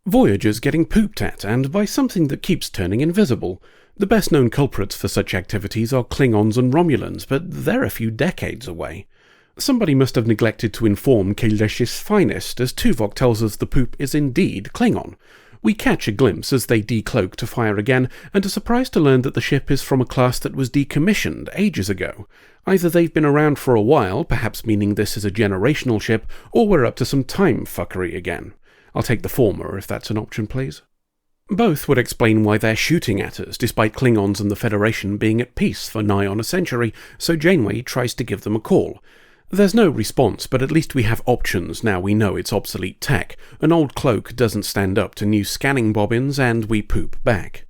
Voyager's getting pooped at, and by something that keeps turning invisible. The best known culprits for such activities are Klingons and Romulans, but they're a few decades away. Somebody must have neglected to inform Kailesh's finest, as Tuvok tells us the poop is indeed Klingon. We catch a glimpse as they decloak to fire again, and are surprised to learn that the ship is from a class that was decommissioned ages ago. Either they've been around for a while, perhaps meaning this is a generational ship, or we're up to some time fuckery again. I'll take the former if that's an option, please. Both would explain why they're shooting at us, despite Klingons and the Federation being at peace for nigh on a century, so Janeway tries to give them a call. There's no response, but at least we have options now we know it's obsolete tech. An old cloak doesn't stand up to new scanning bobbins, and we poop back.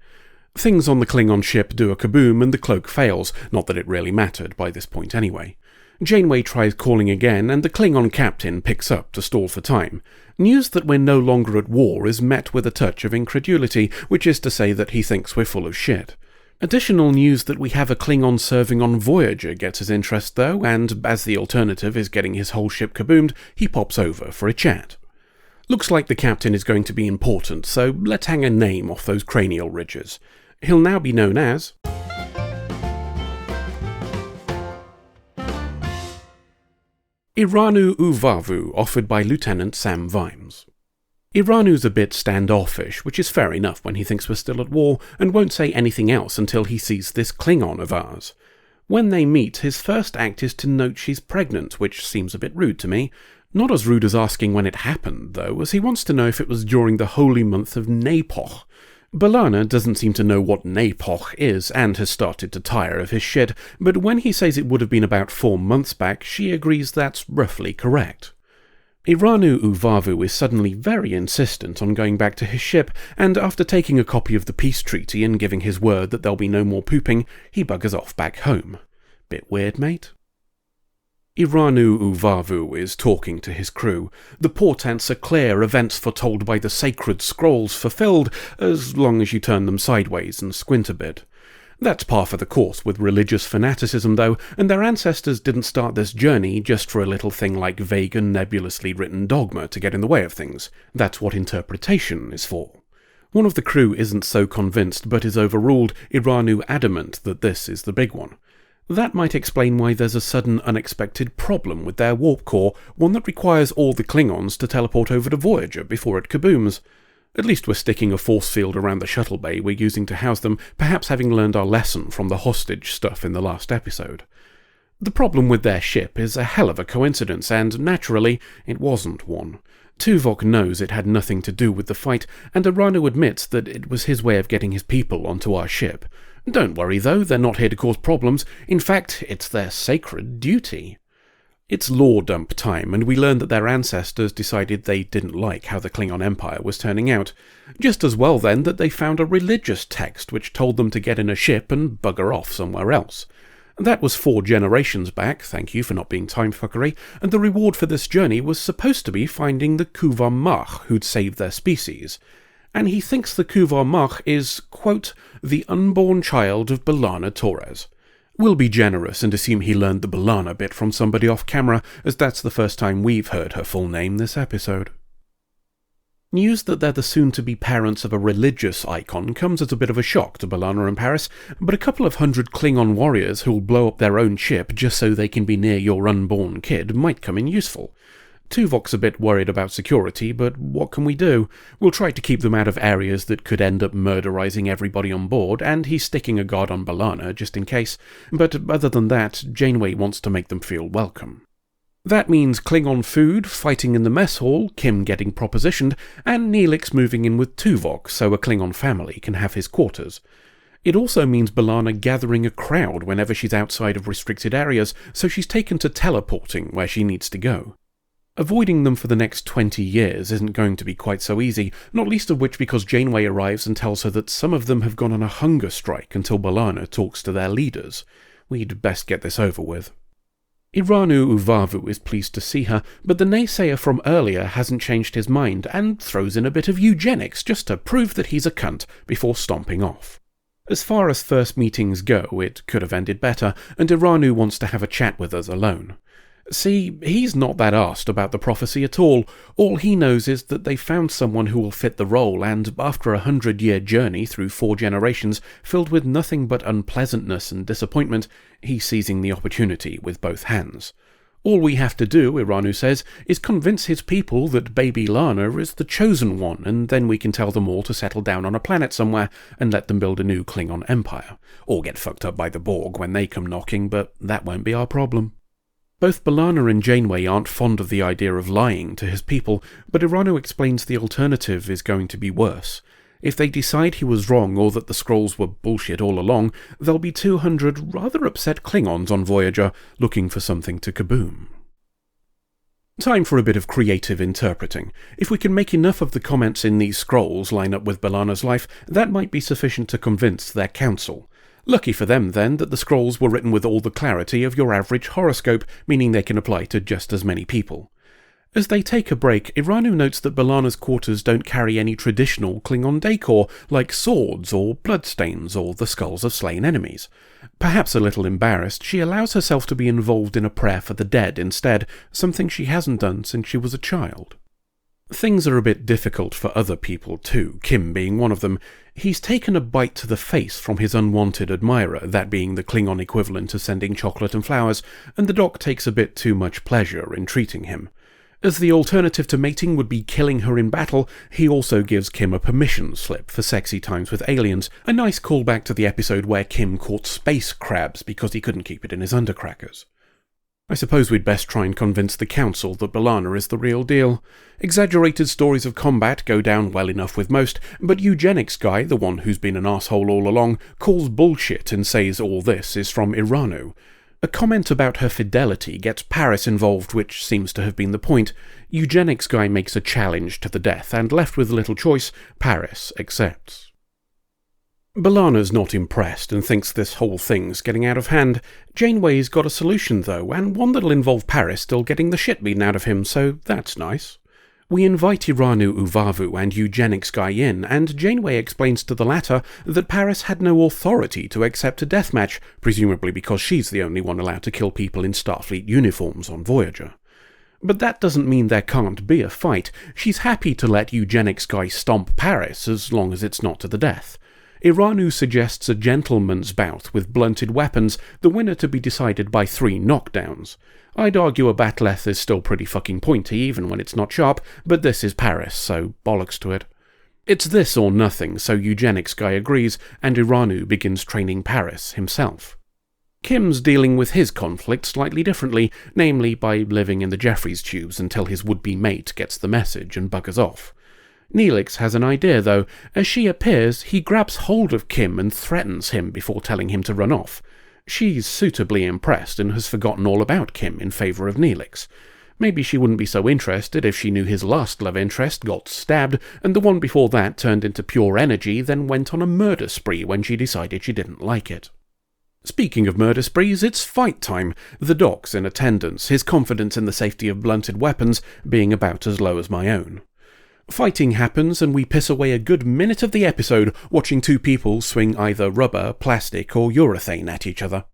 Things on the Klingon ship do a kaboom and the cloak fails, not that it really mattered by this point anyway. Janeway tries calling again, and the Klingon captain picks up to stall for time. News that we're no longer at war is met with a touch of incredulity, which is to say that he thinks we're full of shit. Additional news that we have a Klingon serving on Voyager gets his interest though, and as the alternative is getting his whole ship kaboomed, he pops over for a chat. Looks like the captain is going to be important, so let's hang a name off those cranial ridges. He'll now be known as... Iranu Uvavu, offered by Lieutenant Sam Vimes. Iranu's a bit standoffish, which is fair enough when he thinks we're still at war, and won't say anything else until he sees this Klingon of ours. When they meet, his first act is to note she's pregnant, which seems a bit rude to me. Not as rude as asking when it happened, though, as he wants to know if it was during the holy month of Nepoch. B'Elanna doesn't seem to know what Nepoch is, and has started to tire of his shit, but when he says it would have been about 4 months back, she agrees that's roughly correct. Iranu Uvavu is suddenly very insistent on going back to his ship, and after taking a copy of the peace treaty and giving his word that there'll be no more pooping, he buggers off back home. Bit weird, mate? Iranu Uvavu is talking to his crew. The portents are clear, events foretold by the sacred scrolls fulfilled, as long as you turn them sideways and squint a bit. That's par for the course with religious fanaticism though, and their ancestors didn't start this journey just for a little thing like vague and nebulously written dogma to get in the way of things. That's what interpretation is for. One of the crew isn't so convinced but is overruled, Iranu adamant that this is the big one. That might explain why there's a sudden unexpected problem with their warp core, one that requires all the Klingons to teleport over to Voyager before it kabooms. At least we're sticking a force field around the shuttle bay we're using to house them, perhaps having learned our lesson from the hostage stuff in the last episode. The problem with their ship is a hell of a coincidence, and naturally, it wasn't one. Tuvok knows it had nothing to do with the fight, and Iranu admits that it was his way of getting his people onto our ship. Don't worry though, they're not here to cause problems. In fact, it's their sacred duty. It's lore dump time, and we learn that their ancestors decided they didn't like how the Klingon Empire was turning out. Just as well then that they found a religious text which told them to get in a ship and bugger off somewhere else. That was 4 generations back, thank you for not being time-fuckery, and the reward for this journey was supposed to be finding the Kuvar Mach who'd saved their species. And he thinks the Kuvar Mach is, quote, the unborn child of B'Elanna Torres. We'll be generous and assume he learned the B'Elanna bit from somebody off camera, as that's the first time we've heard her full name this episode. News that they're the soon-to-be parents of a religious icon comes as a bit of a shock to B'Elanna and Paris, but a couple of 100 Klingon warriors who'll blow up their own ship just so they can be near your unborn kid might come in useful. Tuvok's a bit worried about security, but what can we do? We'll try to keep them out of areas that could end up murderizing everybody on board, and he's sticking a guard on B'Elanna just in case, but other than that, Janeway wants to make them feel welcome. That means Klingon food, fighting in the mess hall, Kim getting propositioned, and Neelix moving in with Tuvok so a Klingon family can have his quarters. It also means B'Elanna gathering a crowd whenever she's outside of restricted areas, so she's taken to teleporting where she needs to go. Avoiding them for the next 20 years isn't going to be quite so easy, not least of which because Janeway arrives and tells her that some of them have gone on a hunger strike until B'Elanna talks to their leaders. We'd best get this over with. Iranu Uvavu is pleased to see her, but the naysayer from earlier hasn't changed his mind and throws in a bit of eugenics just to prove that he's a cunt before stomping off. As far as first meetings go, it could have ended better, and Iranu wants to have a chat with us alone. See, he's not that arsed about the prophecy at all. All he knows is that they found someone who will fit the role, and after a 100-year journey through 4 generations filled with nothing but unpleasantness and disappointment, he's seizing the opportunity with both hands. All we have to do, Iranu says, is convince his people that baby Lana is the chosen one, and then we can tell them all to settle down on a planet somewhere and let them build a new Klingon empire. Or get fucked up by the Borg when they come knocking, but that won't be our problem. Both B'Elanna and Janeway aren't fond of the idea of lying to his people, but Iranu explains the alternative is going to be worse. If they decide he was wrong or that the scrolls were bullshit all along, there'll be 200 rather upset Klingons on Voyager looking for something to kaboom. Time for a bit of creative interpreting. If we can make enough of the comments in these scrolls line up with B'Elanna's life, that might be sufficient to convince their council. Lucky for them, then, that the scrolls were written with all the clarity of your average horoscope, meaning they can apply to just as many people. As they take a break, Iranu notes that B'Elanna's quarters don't carry any traditional Klingon decor, like swords or bloodstains or the skulls of slain enemies. Perhaps a little embarrassed, she allows herself to be involved in a prayer for the dead instead, something she hasn't done since she was a child. Things are a bit difficult for other people too, Kim being one of them. He's taken a bite to the face from his unwanted admirer, that being the Klingon equivalent of sending chocolate and flowers, and the doc takes a bit too much pleasure in treating him. As the alternative to mating would be killing her in battle, he also gives Kim a permission slip for sexy times with aliens, a nice callback to the episode where Kim caught space crabs because he couldn't keep it in his undercrackers. I suppose we'd best try and convince the council that B'Elanna is the real deal. Exaggerated stories of combat go down well enough with most, but Eugenics Guy, the one who's been an asshole all along, calls bullshit and says all this is from Iranu. A comment about her fidelity gets Paris involved, which seems to have been the point. Eugenics Guy makes a challenge to the death, and left with little choice, Paris accepts. B'Elanna's not impressed and thinks this whole thing's getting out of hand. Janeway's got a solution though, and one that'll involve Paris still getting the shit beaten out of him, so that's nice. We invite Iranu Uvavu and Eugenics Guy in, and Janeway explains to the latter that Paris had no authority to accept a deathmatch, presumably because she's the only one allowed to kill people in Starfleet uniforms on Voyager. But that doesn't mean there can't be a fight. She's happy to let Eugenics Guy stomp Paris, as long as it's not to the death. Iranu suggests a gentleman's bout with blunted weapons, the winner to be decided by 3 knockdowns. I'd argue a bat'leth is still pretty fucking pointy even when it's not sharp, but this is Paris, so bollocks to it. It's this or nothing, so Eugenics Guy agrees, and Iranu begins training Paris himself. Kim's dealing with his conflict slightly differently, namely by living in the Jeffries tubes until his would-be mate gets the message and buggers off. Neelix has an idea, though. As she appears, he grabs hold of Kim and threatens him before telling him to run off. She's suitably impressed and has forgotten all about Kim in favour of Neelix. Maybe she wouldn't be so interested if she knew his last love interest got stabbed, and the one before that turned into pure energy, then went on a murder spree when she decided she didn't like it. Speaking of murder sprees, it's fight time. The doc's in attendance, his confidence in the safety of blunted weapons being about as low as my own. Fighting happens, and we piss away a good minute of the episode watching 2 people swing either rubber, plastic, or urethane at each other.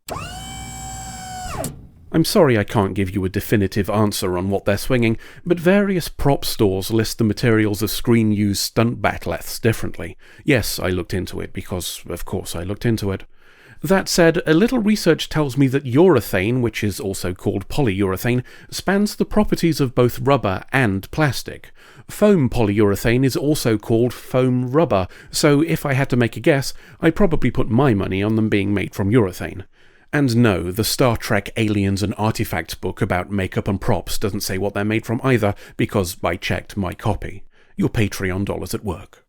I'm sorry I can't give you a definitive answer on what they're swinging, but various prop stores list the materials of screen-used stunt bat'leths differently. Yes, I looked into it, because, of course, I looked into it. That said, a little research tells me that urethane, which is also called polyurethane, spans the properties of both rubber and plastic. Foam polyurethane is also called foam rubber, so if I had to make a guess, I'd probably put my money on them being made from urethane. And no, the Star Trek Aliens and Artifacts book about makeup and props doesn't say what they're made from either, because I checked my copy. Your Patreon dollars at work.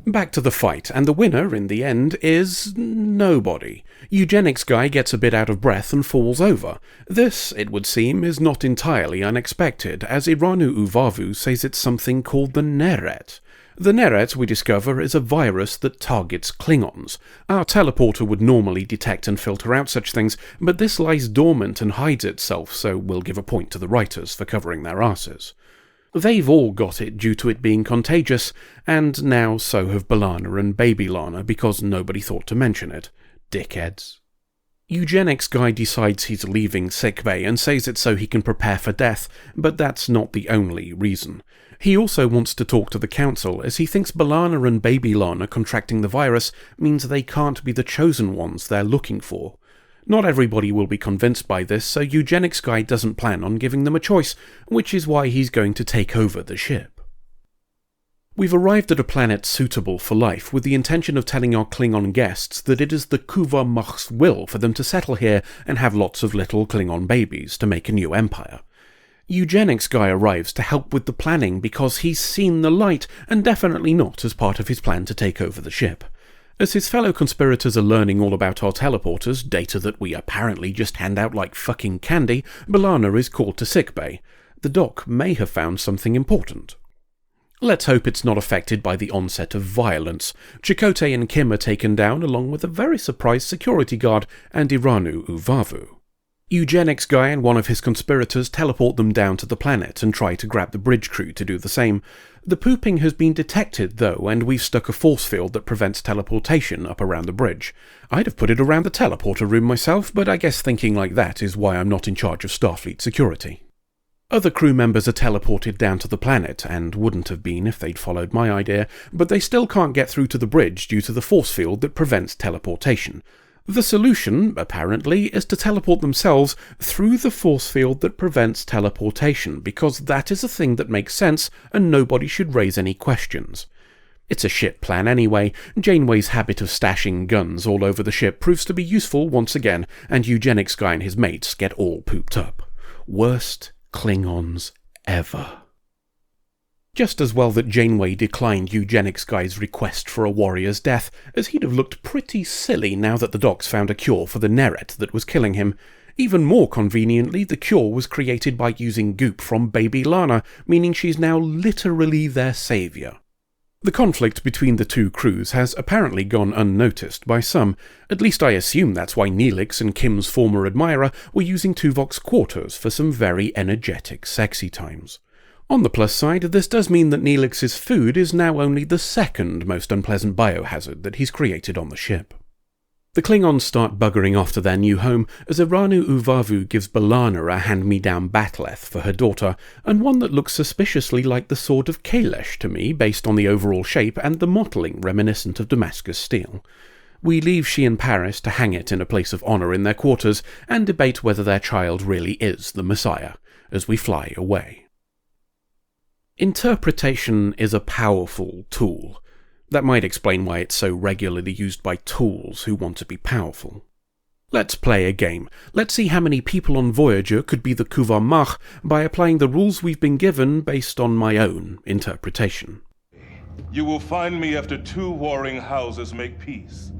Back to the fight, and the winner, in the end, is nobody. Eugenics Guy gets a bit out of breath and falls over. This, it would seem, is not entirely unexpected, as Iranu Uvavu says it's something called the Neret. The Neret, we discover, is a virus that targets Klingons. Our teleporter would normally detect and filter out such things, but this lies dormant and hides itself, so we'll give a point to the writers for covering their asses. They've all got it due to it being contagious, and now so have B'Elanna and baby Lana because nobody thought to mention it. Dickheads. Eugenics Guy decides he's leaving sickbay and says it so he can prepare for death, but that's not the only reason. He also wants to talk to the Council, as he thinks B'Elanna and Baby Lana contracting the virus means they can't be the chosen ones they're looking for. Not everybody will be convinced by this, so Eugenics Guy doesn't plan on giving them a choice, which is why he's going to take over the ship. We've arrived at a planet suitable for life, with the intention of telling our Klingon guests that it is the Kuva Mach's will for them to settle here and have lots of little Klingon babies to make a new empire. Eugenics Guy arrives to help with the planning because he's seen the light, and definitely not as part of his plan to take over the ship. As his fellow conspirators are learning all about our teleporters, data that we apparently just hand out like fucking candy, B'Elanna is called to sickbay. The doc may have found something important. Let's hope it's not affected by the onset of violence. Chakotay and Kim are taken down along with a very surprised security guard and Iranu Uvavu. Eugenics Guy and one of his conspirators teleport them down to the planet and try to grab the bridge crew to do the same. The pooping has been detected though, and we've stuck a force field that prevents teleportation up around the bridge. I'd have put it around the teleporter room myself, but I guess thinking like that is why I'm not in charge of Starfleet security. Other crew members are teleported down to the planet, and wouldn't have been if they'd followed my idea, but they still can't get through to the bridge due to the force field that prevents teleportation. The solution, apparently, is to teleport themselves through the force field that prevents teleportation, because that is a thing that makes sense and nobody should raise any questions. It's a shit plan anyway. Janeway's habit of stashing guns all over the ship proves to be useful once again, and Eugenics Guy and his mates get all pooped up. Worst Klingons ever. Just as well that Janeway declined Eugenics Guy's request for a warrior's death, as he'd have looked pretty silly now that the docs found a cure for the Neret that was killing him. Even more conveniently, the cure was created by using goop from Baby Lana, meaning she's now literally their saviour. The conflict between the two crews has apparently gone unnoticed by some. At least I assume that's why Neelix and Kim's former admirer were using Tuvok's quarters for some very energetic sexy times. On the plus side, this does mean that Neelix's food is now only the second most unpleasant biohazard that he's created on the ship. The Klingons start buggering off to their new home as Iranu Uvavu gives B'Elanna a hand-me-down bat'leth for her daughter, and one that looks suspiciously like the sword of Kailash to me based on the overall shape and the mottling reminiscent of Damascus steel. We leave she and Paris to hang it in a place of honour in their quarters and debate whether their child really is the Messiah, as we fly away. Interpretation is a powerful tool. That might explain why it's so regularly used by tools who want to be powerful. Let's play a game. Let's see how many people on Voyager could be the Kuva Mach by applying the rules we've been given based on my own interpretation. You will find me after 2 warring houses make peace.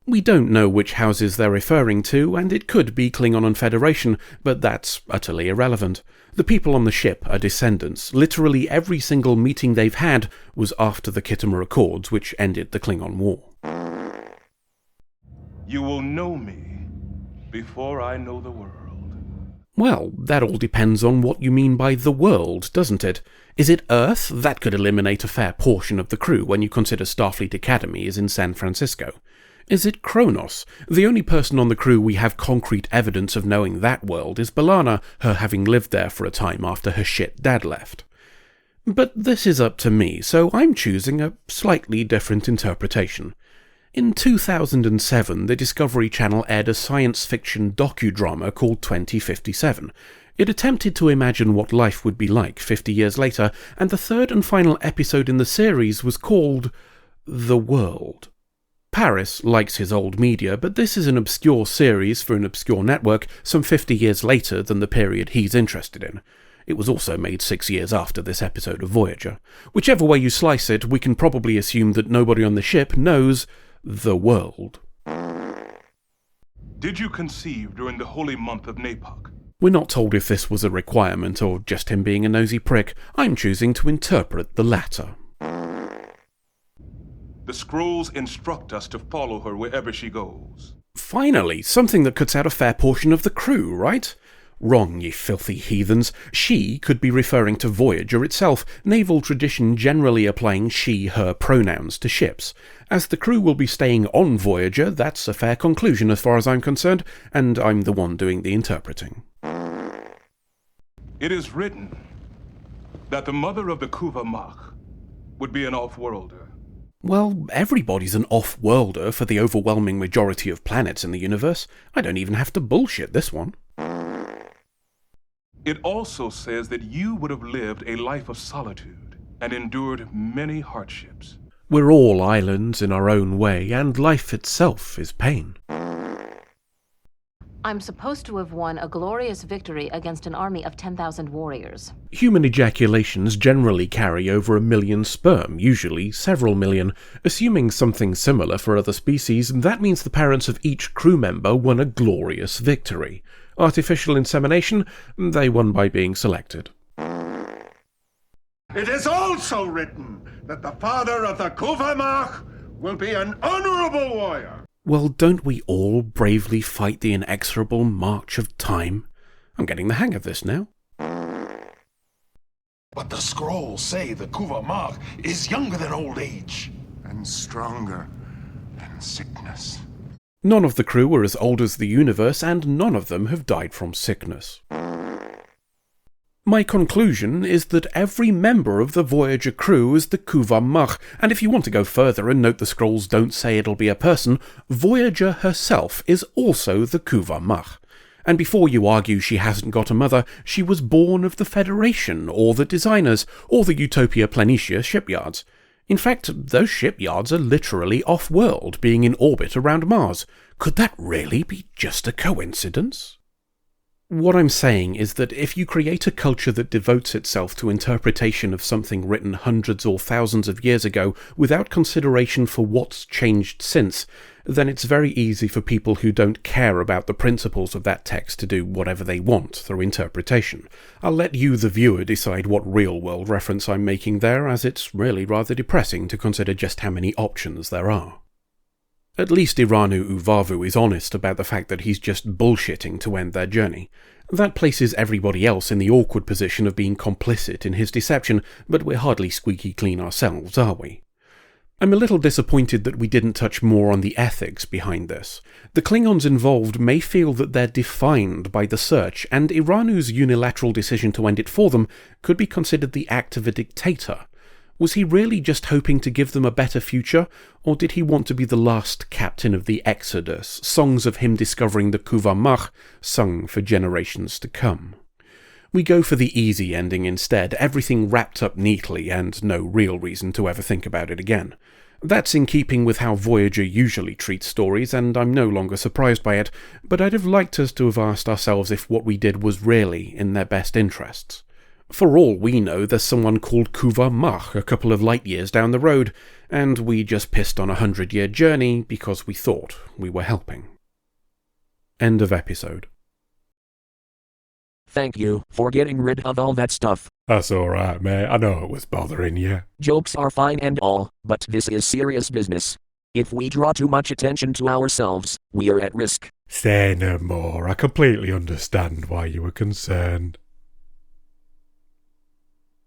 We don't know which houses they're referring to, and it could be Klingon and Federation, but that's utterly irrelevant. The people on the ship are descendants. Literally every single meeting they've had was after the Khitomer Accords, which ended the Klingon War. You will know me before I know the world. Well, that all depends on what you mean by the world, doesn't it? Is it Earth? That could eliminate a fair portion of the crew when you consider Starfleet Academy is in San Francisco. Is it Kronos? The only person on the crew we have concrete evidence of knowing that world is B'Elanna, her having lived there for a time after her shit dad left. But this is up to me, so I'm choosing a slightly different interpretation. In 2007, the Discovery Channel aired a science fiction docudrama called 2057. It attempted to imagine what life would be like 50 years later, and the third and final episode in the series was called The World. Paris likes his old media, but this is an obscure series for an obscure network some 50 years later than the period he's interested in. It was also made 6 years after this episode of Voyager. Whichever way you slice it, we can probably assume that nobody on the ship knows the world. Did you conceive during the holy month of Napok? We're not told if this was a requirement or just him being a nosy prick. I'm choosing to interpret the latter. The scrolls instruct us to follow her wherever she goes. Finally, something that cuts out a fair portion of the crew, right? Wrong, ye filthy heathens. She could be referring to Voyager itself, naval tradition generally applying she/her pronouns to ships. As the crew will be staying on Voyager, that's a fair conclusion as far as I'm concerned, and I'm the one doing the interpreting. It is written that the mother of the Kuva Mach would be an off-worlder. Well, everybody's an off-worlder for the overwhelming majority of planets in the universe. I don't even have to bullshit this one. It also says that you would have lived a life of solitude and endured many hardships. We're all islands in our own way, and life itself is pain. I'm supposed to have won a glorious victory against an army of 10,000 warriors. Human ejaculations generally carry over 1 million sperm, usually several million. Assuming something similar for other species, that means the parents of each crew member won a glorious victory. Artificial insemination, they won by being selected. It is also written that the father of the Kuva Mach will be an honorable warrior. Well, don't we all bravely fight the inexorable march of time? I'm getting the hang of this now. But the scrolls say the Kuva Mach is younger than old age. And stronger than sickness. None of the crew are as old as the universe, and none of them have died from sickness. My conclusion is that every member of the Voyager crew is the Kuva Mach, and if you want to go further and note the scrolls don't say it'll be a person, Voyager herself is also the Kuva Mach. And before you argue she hasn't got a mother, she was born of the Federation, or the Designers, or the Utopia Planitia shipyards. In fact, those shipyards are literally off-world, being in orbit around Mars. Could that really be just a coincidence? What I'm saying is that if you create a culture that devotes itself to interpretation of something written hundreds or thousands of years ago without consideration for what's changed since, then it's very easy for people who don't care about the principles of that text to do whatever they want through interpretation. I'll let you, the viewer, decide what real-world reference I'm making there, as it's really rather depressing to consider just how many options there are. At least Iranu Uvavu is honest about the fact that he's just bullshitting to end their journey. That places everybody else in the awkward position of being complicit in his deception, but we're hardly squeaky clean ourselves, are we? I'm a little disappointed that we didn't touch more on the ethics behind this. The Klingons involved may feel that they're defined by the search, and Iranu's unilateral decision to end it for them could be considered the act of a dictator. Was he really just hoping to give them a better future, or did he want to be the last captain of the Exodus, songs of him discovering the Kuva Mach sung for generations to come? We go for the easy ending instead, everything wrapped up neatly and no real reason to ever think about it again. That's in keeping with how Voyager usually treats stories, and I'm no longer surprised by it, but I'd have liked us to have asked ourselves if what we did was really in their best interests. For all we know, there's someone called Kuva Mach a couple of light years down the road, and we just pissed on a 100-year journey because we thought we were helping. End of episode. Thank you for getting rid of all that stuff. That's alright, mate. I know it was bothering you. Jokes are fine and all, but this is serious business. If we draw too much attention to ourselves, we are at risk. Say no more. I completely understand why you were concerned.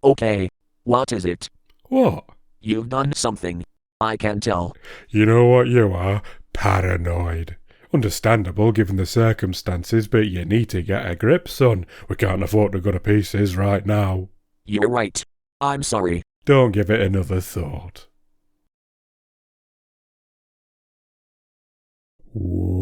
Okay. What is it? What? You've done something. I can tell. You know what you are? Paranoid. Understandable given the circumstances, but you need to get a grip, son. We can't afford to go to pieces right now. You're right. I'm sorry. Don't give it another thought. Whoa.